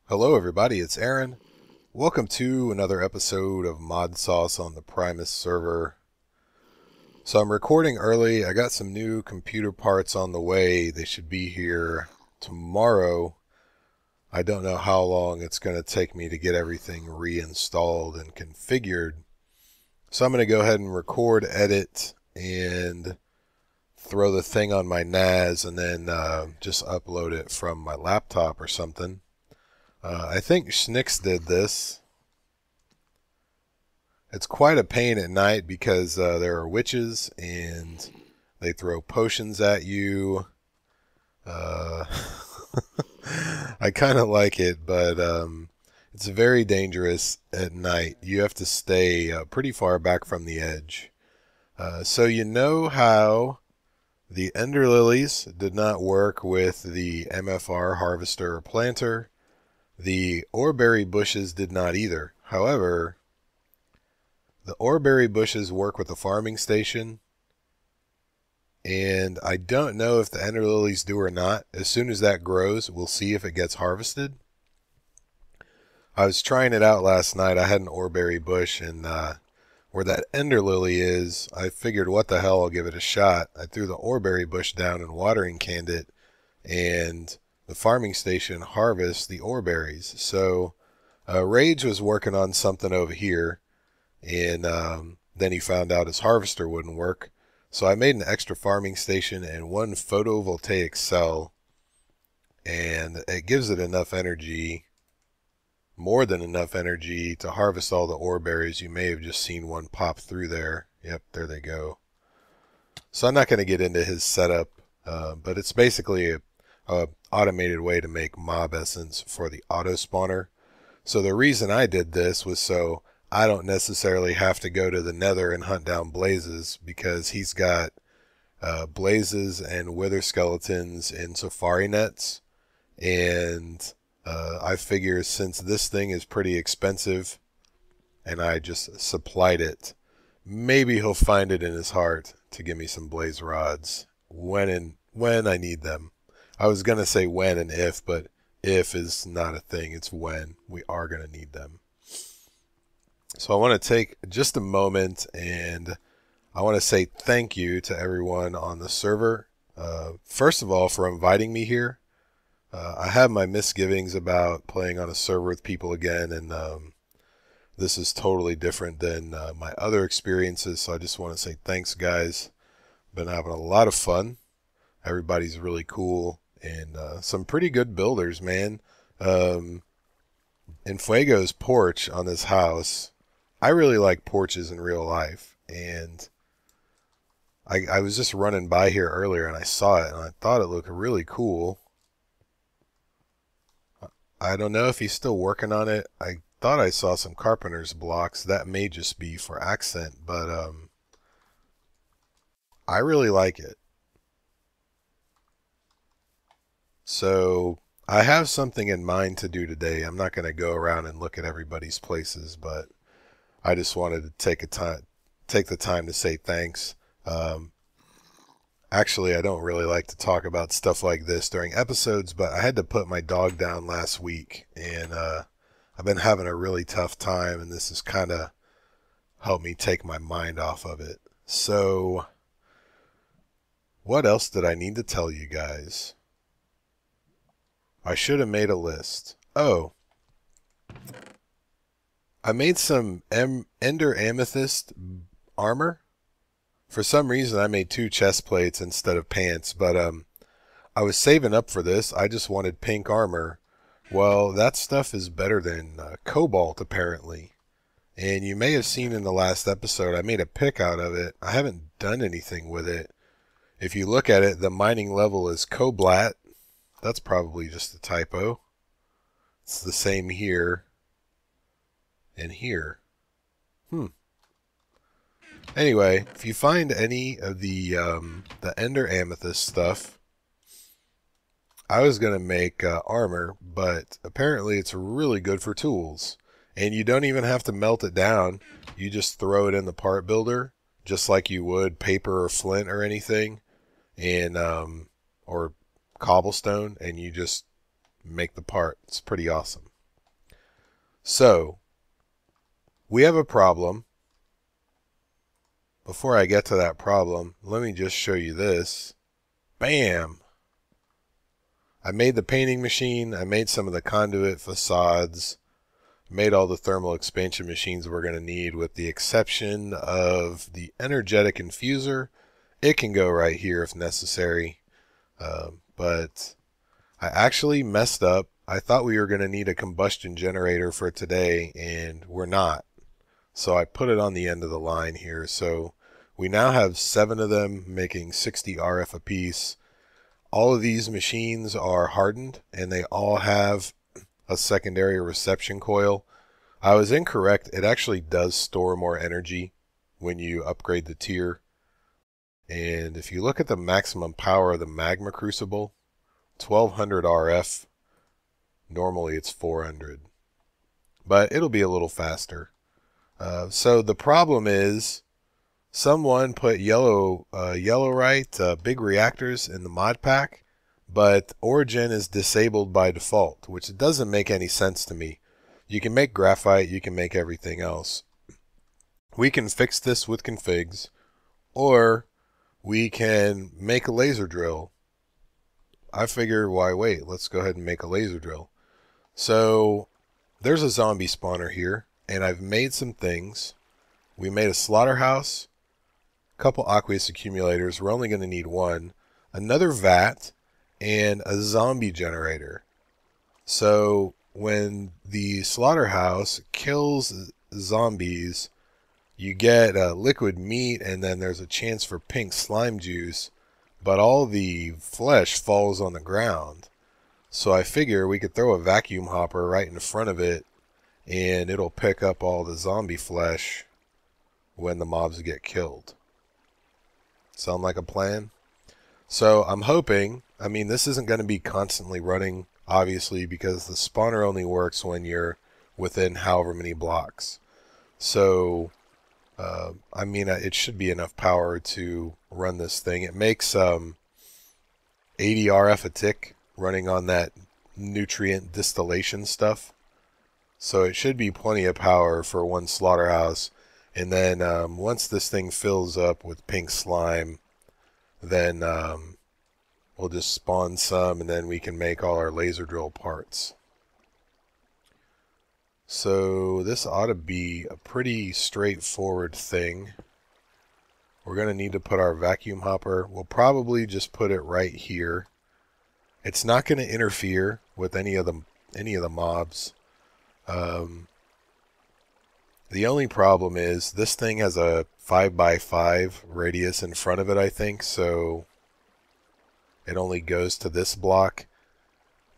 Hello everybody, it's Aaron. Welcome to another episode of Modsauce on the Primus server. So I'm recording early. I got some new computer parts on the way. They should be here tomorrow. I don't know how long it's going to take me to get everything reinstalled and configured. So I'm going to go ahead and record, edit, and throw the thing on my NAS and then just upload it from my laptop or something. I think Schnicks did this. It's quite a pain at night because there are witches and they throw potions at you. I kind of like it, but it's very dangerous at night. You have to stay pretty far back from the edge. So you know how the Ender Lilies did not work with the MFR harvester or planter. The oreberry bushes did not either. However, the oreberry bushes work with the farming station, and I don't know if the ender lilies do or not. As soon as that grows, we'll see if it gets harvested. I was trying it out last night. I had an oreberry bush, and where that ender lily is, I figured, what the hell, I'll give it a shot. I threw the oreberry bush down and watering canned it, and the farming station harvests the oreberries. So Rage was working on something over here, and then he found out his harvester wouldn't work. So I made an extra farming station and one photovoltaic cell, and it gives it enough energy, more than enough energy, to harvest all the oreberries. You may have just seen one pop through there. Yep, there they go. So I'm not going to get into his setup, but it's basically a automated way to make mob essence for the auto spawner. So the reason I did this was so I don't necessarily have to go to the nether and hunt down blazes, because he's got blazes and wither skeletons in safari nets, and I figure since this thing is pretty expensive and I just supplied it, maybe he'll find it in his heart to give me some blaze rods when I need them. I was going to say when and if, but if is not a thing. It's when we are going to need them. So I want to take just a moment and I want to say thank you to everyone on the server. First of all, for inviting me here. I have my misgivings about playing on a server with people again, and this is totally different than my other experiences. So I just want to say thanks, guys. Been having a lot of fun. Everybody's really cool. And some pretty good builders, man. In Fuego's porch on this house, I really like porches in real life. And I was just running by here earlier and I saw it and I thought it looked really cool. I don't know if he's still working on it. I thought I saw some carpenter's blocks. That may just be for accent, but I really like it. So I have something in mind to do today. I'm not going to go around and look at everybody's places, but I just wanted to take the time to say thanks. Actually, I don't really like to talk about stuff like this during episodes, but I had to put my dog down last week, and I've been having a really tough time, and this has kind of helped me take my mind off of it. So what else did I need to tell you guys? I should have made a list. Oh, I made some Ender Amethyst armor. For some reason, I made 2 chest plates instead of pants, but I was saving up for this. I just wanted pink armor. Well, that stuff is better than cobalt, apparently. And you may have seen in the last episode, I made a pick out of it. I haven't done anything with it. If you look at it, the mining level is coblat. That's probably just a typo. It's the same here and here. Anyway, if you find any of the Ender Amethyst stuff, I was going to make armor, but apparently it's really good for tools. And you don't even have to melt it down. You just throw it in the part builder, just like you would paper or flint or anything, and or cobblestone, and you just make the part. It's pretty awesome. So, we have a problem. Before I get to that problem, let me just show you this. Bam! I made the painting machine, I made some of the conduit facades, made all the thermal expansion machines we're going to need with the exception of the energetic infuser. It can go right here if necessary, but I actually messed up. I thought we were going to need a combustion generator for today, and we're not. So I put it on the end of the line here. So we now have 7 of them making 60 RF apiece. All of these machines are hardened, and they all have a secondary reception coil. I was incorrect. It actually does store more energy when you upgrade the tier. And if you look at the maximum power of the magma crucible, 1200 RF. Normally it's 400. But it'll be a little faster. So the problem is someone put yellowite big reactors in the mod pack, but Origin is disabled by default, which doesn't make any sense to me. You can make graphite, you can make everything else. We can fix this with configs, or we can make a laser drill. I figure, why wait? Let's go ahead and make a laser drill. So there's a zombie spawner here, and I've made some things. We made a slaughterhouse, a couple aqueous accumulators. We're only going to need one, another vat, and a zombie generator. So when the slaughterhouse kills zombies, you get liquid meat, and then there's a chance for pink slime juice, but all the flesh falls on the ground. So I figure we could throw a vacuum hopper right in front of it, and it'll pick up all the zombie flesh when the mobs get killed. Sound like a plan? So I'm hoping, I mean, this isn't going to be constantly running, obviously, because the spawner only works when you're within however many blocks. So, I mean, it should be enough power to run this thing. It makes 80 RF a tick running on that nutrient distillation stuff. So it should be plenty of power for one slaughterhouse. And then once this thing fills up with pink slime, then we'll just spawn some, and then we can make all our laser drill parts. So this ought to be a pretty straightforward thing. We're going to need to put our vacuum hopper. We'll probably just put it right here. It's not going to interfere with any of the mobs. The only problem is this thing has a 5x5 radius in front of it, I think, so it only goes to this block.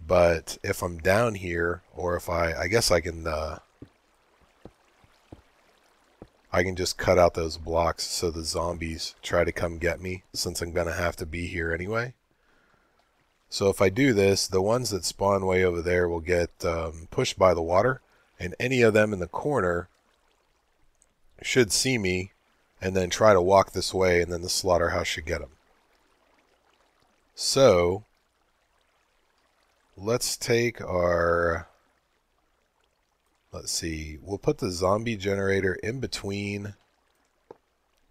But if I'm down here, or if I guess I can just cut out those blocks so the zombies try to come get me, since I'm going to have to be here anyway. So if I do this, the ones that spawn way over there will get pushed by the water, and any of them in the corner should see me and then try to walk this way, and then the slaughterhouse should get them. So let's take our, let's see, we'll put the zombie generator in between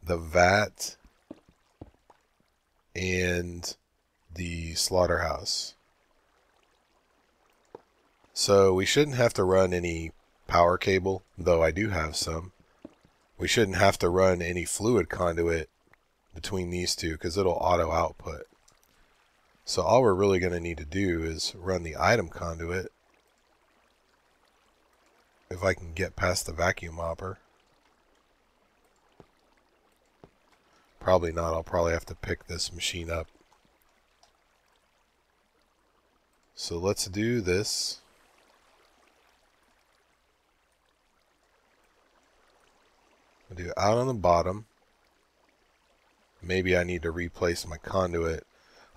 the vat and the slaughterhouse. So we shouldn't have to run any power cable, though I do have some. We shouldn't have to run any fluid conduit between these two because it'll auto output. So all we're really going to need to do is run the item conduit. If I can get past the vacuum hopper. Probably not. I'll probably have to pick this machine up. So let's do this. I'll do out on the bottom. Maybe I need to replace my conduit.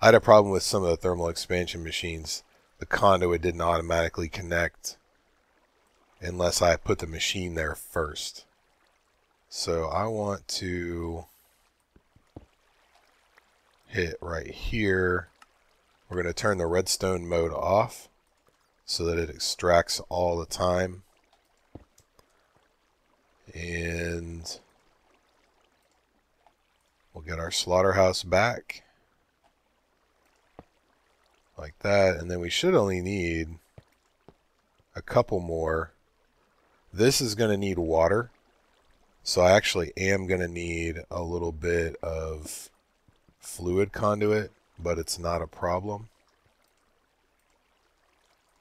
I had a problem with some of the thermal expansion machines. The conduit didn't automatically connect unless I put the machine there first. So I want to hit right here. We're going to turn the redstone mode off so that it extracts all the time. And we'll get our slaughterhouse back. Like that. And then we should only need a couple more. This is going to need water. So I actually am going to need a little bit of fluid conduit, but it's not a problem.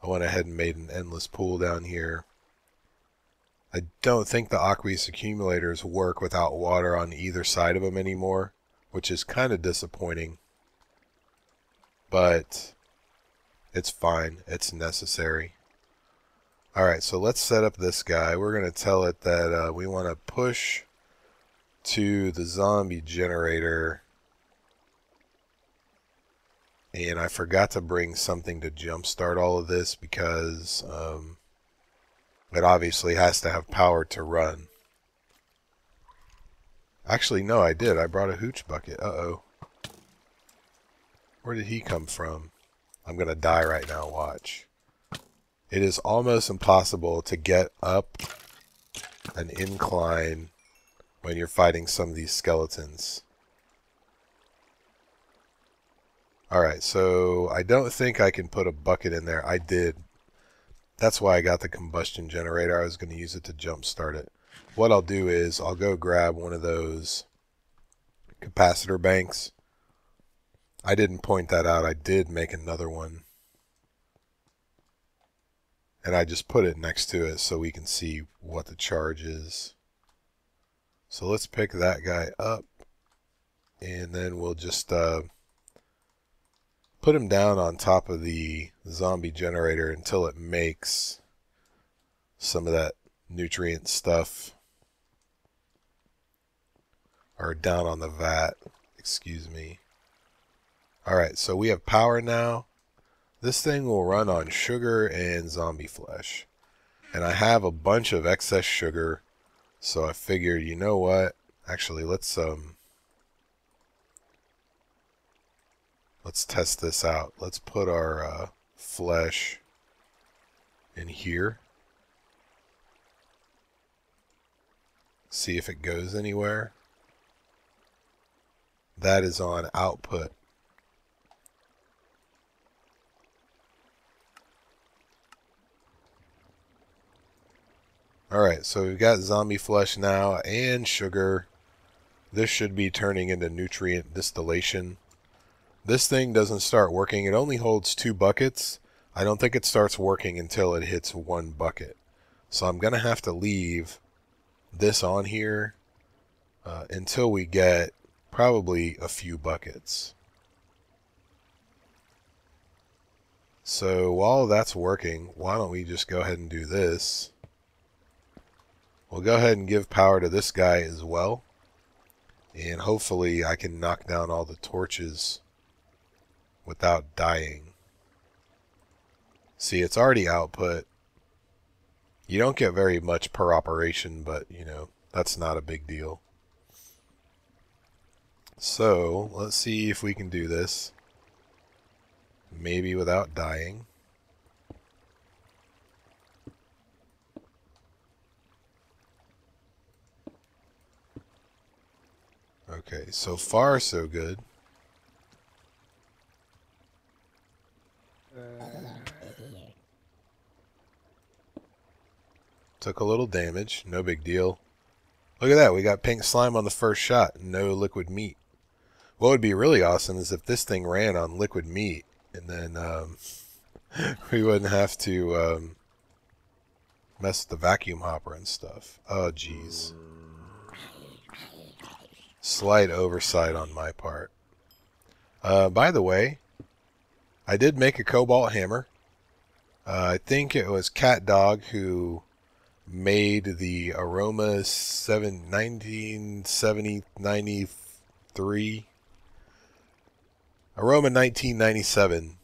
I went ahead and made an endless pool down here. I don't think the aqueous accumulators work without water on either side of them anymore, which is kind of disappointing. But it's fine. It's necessary. Alright, so let's set up this guy. We're going to tell it that we want to push to the zombie generator. And I forgot to bring something to jumpstart all of this because it obviously has to have power to run. Actually, no, I did. I brought a hooch bucket. Uh-oh. Where did he come from? I'm going to die right now, watch. It is almost impossible to get up an incline when you're fighting some of these skeletons. Alright, so I don't think I can put a bucket in there. I did. That's why I got the combustion generator. I was going to use it to jumpstart it. What I'll do is I'll go grab one of those capacitor banks. I didn't point that out. I did make another one. And I just put it next to it so we can see what the charge is. So let's pick that guy up. And then we'll just put him down on top of the zombie generator until it makes some of that nutrient stuff. Or down on the vat. Excuse me. Alright, so we have power now. This thing will run on sugar and zombie flesh. And I have a bunch of excess sugar, so I figured, you know what? Actually, let's test this out. Let's put our flesh in here. See if it goes anywhere. That is on output. Alright, so we've got zombie flesh now and sugar. This should be turning into nutrient distillation. This thing doesn't start working. It only holds 2 buckets. I don't think it starts working until it hits 1 bucket. So I'm going to have to leave this on here until we get probably a few buckets. So while that's working, why don't we just go ahead and do this. We'll go ahead and give power to this guy as well. And hopefully I can knock down all the torches without dying. See, it's already output. You don't get very much per operation, but, you know, that's not a big deal. So, let's see if we can do this. Maybe without dying. Okay, so far so good. Took a little damage, no big deal. Look at that, we got pink slime on the first shot, no liquid meat. What would be really awesome is if this thing ran on liquid meat, and then we wouldn't have to mess with the vacuum hopper and stuff. Oh, jeez. Slight oversight on my part. By the way, I did make a cobalt hammer. I think it was Cat Dog who made the Aroma 1993. Aroma 1997.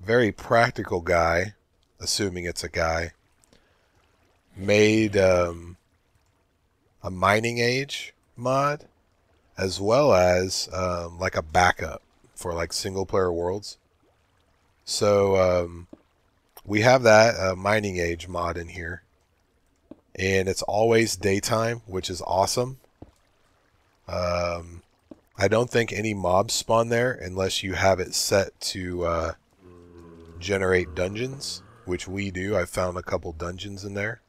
Very practical guy, assuming it's a guy. Made a mining age mod, as well as like a backup for like single player worlds. So we have that mining age mod in here. and it's always daytime, which is awesome. I don't think any mobs spawn there unless you have it set to generate dungeons, which we do. I found a couple dungeons in there.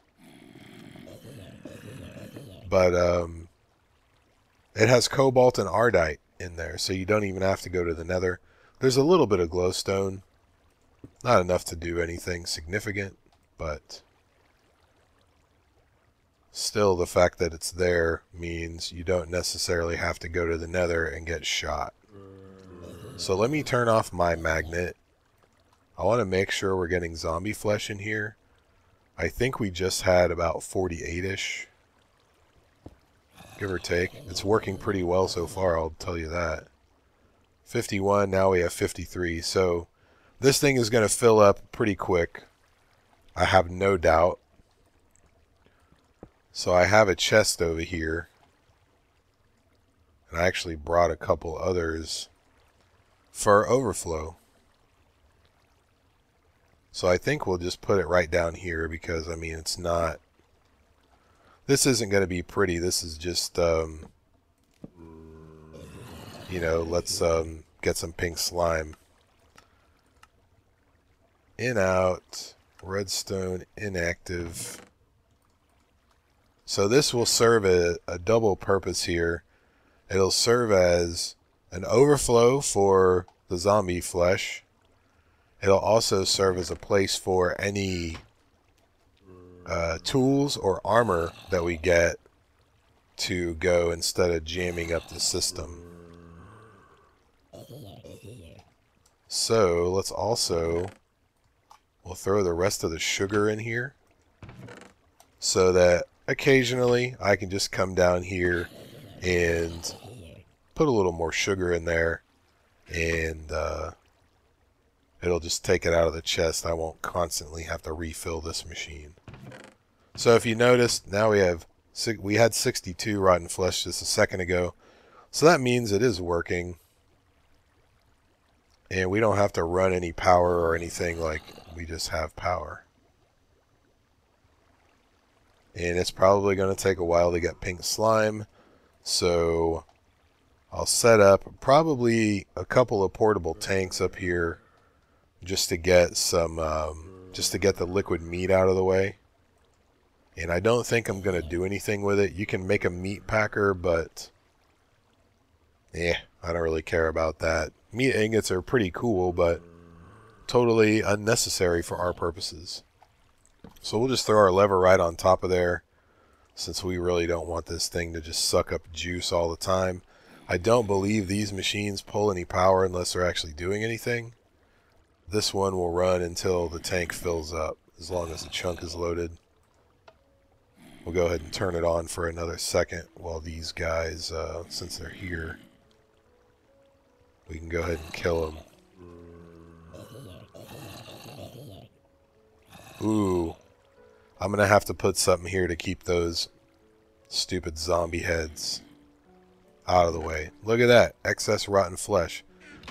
But it has cobalt and ardite in there, so you don't even have to go to the nether. There's a little bit of glowstone. Not enough to do anything significant, but still the fact that it's there means you don't necessarily have to go to the nether and get shot. So let me turn off my magnet. I want to make sure we're getting zombie flesh in here. I think we just had about 48-ish. Give or take. It's working pretty well so far, I'll tell you that. 51, now we have 53. So this thing is going to fill up pretty quick. I have no doubt. So I have a chest over here. And I actually brought a couple others for overflow. So I think we'll just put it right down here because, I mean, it's not... This isn't going to be pretty. This is just, you know, let's get some pink slime. In, out, redstone, inactive. So this will serve a double purpose here. It'll serve as an overflow for the zombie flesh. It'll also serve as a place for any tools or armor that we get to go instead of jamming up the system. So let's also, we'll throw the rest of the sugar in here so that occasionally I can just come down here and put a little more sugar in there, and it'll just take it out of the chest. I won't constantly have to refill this machine. So if you noticed, now we had 62 rotten flesh just a second ago. So that means it is working. And we don't have to run any power or anything, like we just have power. And it's probably going to take a while to get pink slime. So I'll set up probably a couple of portable tanks up here just to get some, just to get the liquid meat out of the way. And I don't think I'm going to do anything with it. You can make a meat packer, but I don't really care about that. Meat ingots are pretty cool, but totally unnecessary for our purposes. So we'll just throw our lever right on top of there, since we really don't want this thing to just suck up juice all the time. I don't believe these machines pull any power unless they're actually doing anything. This one will run until the tank fills up, as long as the chunk is loaded. We'll go ahead and turn it on for another second while these guys, since they're here, we can go ahead and kill them. Ooh, I'm going to have to put something here to keep those stupid zombie heads out of the way. Look at that, excess rotten flesh.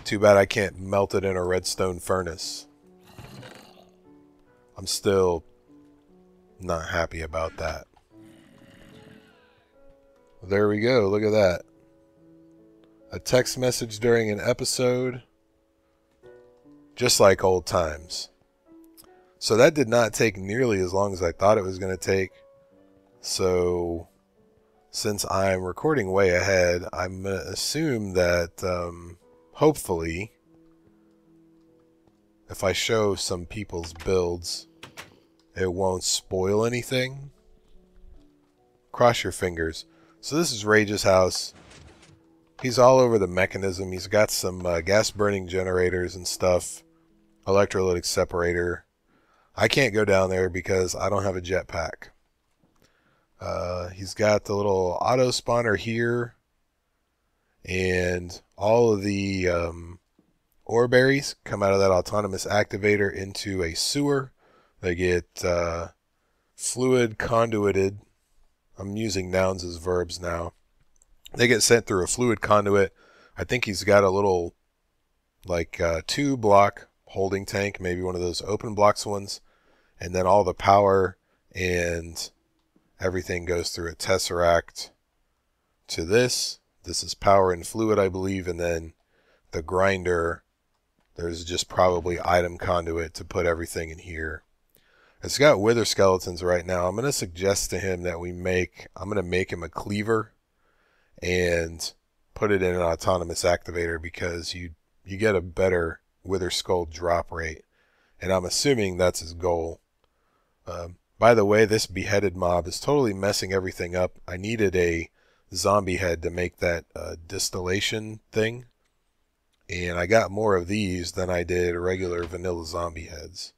Too bad I can't melt it in a redstone furnace. I'm still not happy about that. There we go, look at that. A text message during an episode, just like old times. So that did not take nearly as long as I thought it was going to take. So since I'm recording way ahead, I'm going to assume that hopefully if I show some people's builds, it won't spoil anything. Cross your fingers. So this is Rage's house. He's all over the mechanism. He's got some gas burning generators and stuff. Electrolytic separator. I can't go down there because I don't have a jetpack. He's got the little auto spawner here. And all of the ore berries come out of that autonomous activator into a sewer. They get fluid conduited. I'm using nouns as verbs now. They get sent through a fluid conduit. I think he's got a little, like, 2-block holding tank, maybe one of those open blocks ones. And then all the power and Everything goes through a tesseract to this. This is power and fluid, I believe, and then the grinder, there's just probably item conduit to put everything in here. It's got wither skeletons right now. I'm going to suggest to him that I'm going to make him a cleaver and put it in an autonomous activator, because you get a better wither skull drop rate. And I'm assuming that's his goal. By the way, this beheaded mob is totally messing everything up. I needed a zombie head to make that distillation thing. And I got more of these than I did regular vanilla zombie heads.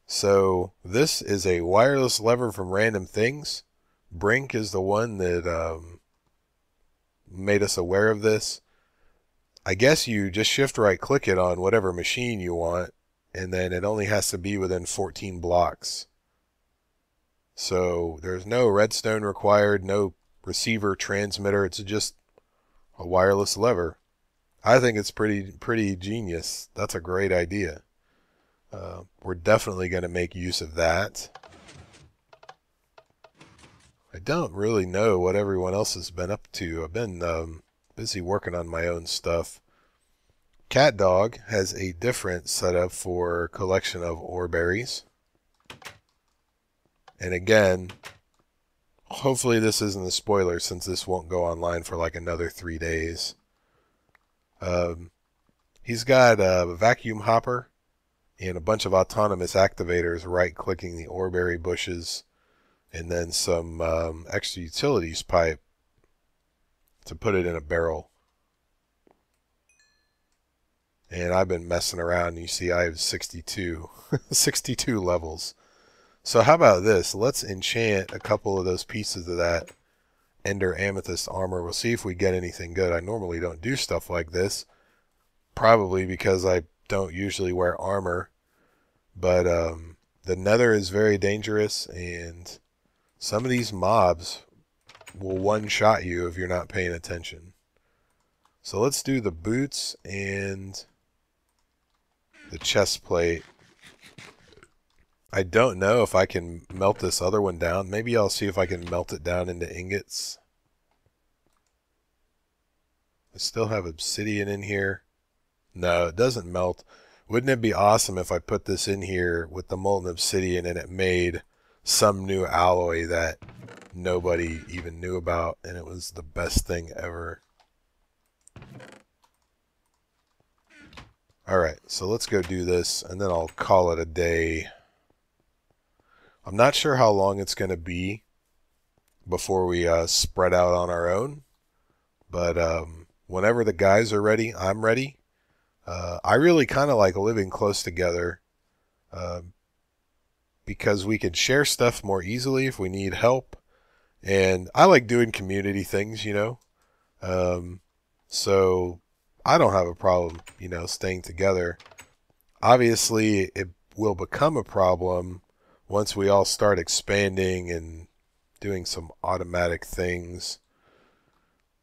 So this is a wireless lever from Random Things. Brink is the one that made us aware of this. I guess you just shift right click it on whatever machine you want, and then it only has to be within 14 blocks. So there's no redstone required, no receiver, transmitter. It's just a wireless lever. I think it's pretty genius. That's a great idea. We're definitely going to make use of that. I don't really know what everyone else has been up to. I've been busy working on my own stuff. Cat Dog has a different setup for collection of ore berries. And again, hopefully this isn't a spoiler, since this won't go online for like another 3 days. He's got a vacuum hopper and a bunch of autonomous activators right-clicking the oreberry bushes, and then some extra utilities pipe to put it in a barrel. And I've been messing around, and you see I have 62 levels. So how about this? Let's enchant a couple of those pieces of that Ender Amethyst armor. We'll see if we get anything good. I normally don't do stuff like this, probably because I don't usually wear armor. But the Nether is very dangerous, and some of these mobs will one-shot you if you're not paying attention. So let's do the boots and the chest plate. I don't know if I can melt this other one down. Maybe I'll see if I can melt it down into ingots. I still have obsidian in here. No, it doesn't melt. Wouldn't it be awesome if I put this in here with the molten obsidian and it made some new alloy that nobody even knew about, and it was the best thing ever. Alright, so let's go do this, and then I'll call it a day. I'm not sure how long it's going to be before we spread out on our own, but whenever the guys are ready, I'm ready. I really kind of like living close together because we can share stuff more easily if we need help, and I like doing community things, you know. So I don't have a problem, you know, staying together. Obviously, it will become a problem once we all start expanding and doing some automatic things.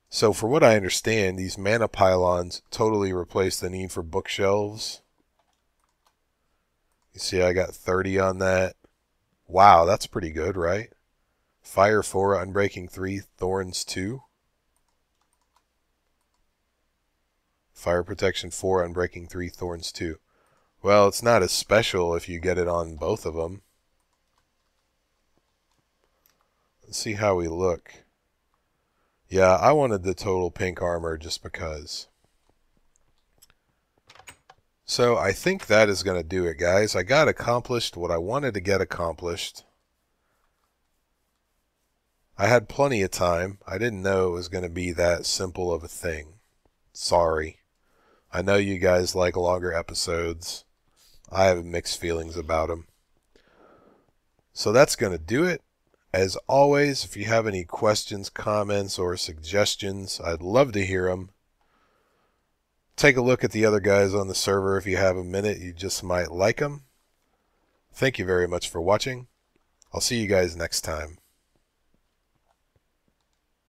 So for what I understand, these mana pylons totally replace the need for bookshelves. You see I got 30 on that. Wow, that's pretty good, right? Fire 4, Unbreaking 3, Thorns 2. Fire Protection 4, Unbreaking 3, Thorns 2. Well, it's not as special if you get it on both of them. Let's see how we look. Yeah, I wanted the total pink armor just because. So I think that is going to do it, guys. I got accomplished what I wanted to get accomplished. I had plenty of time. I didn't know it was going to be that simple of a thing. Sorry. I know you guys like longer episodes. I have mixed feelings about them. So that's going to do it. As always, if you have any questions, comments, or suggestions, I'd love to hear them. Take a look at the other guys on the server if you have a minute. You just might like them. Thank you very much for watching. I'll see you guys next time.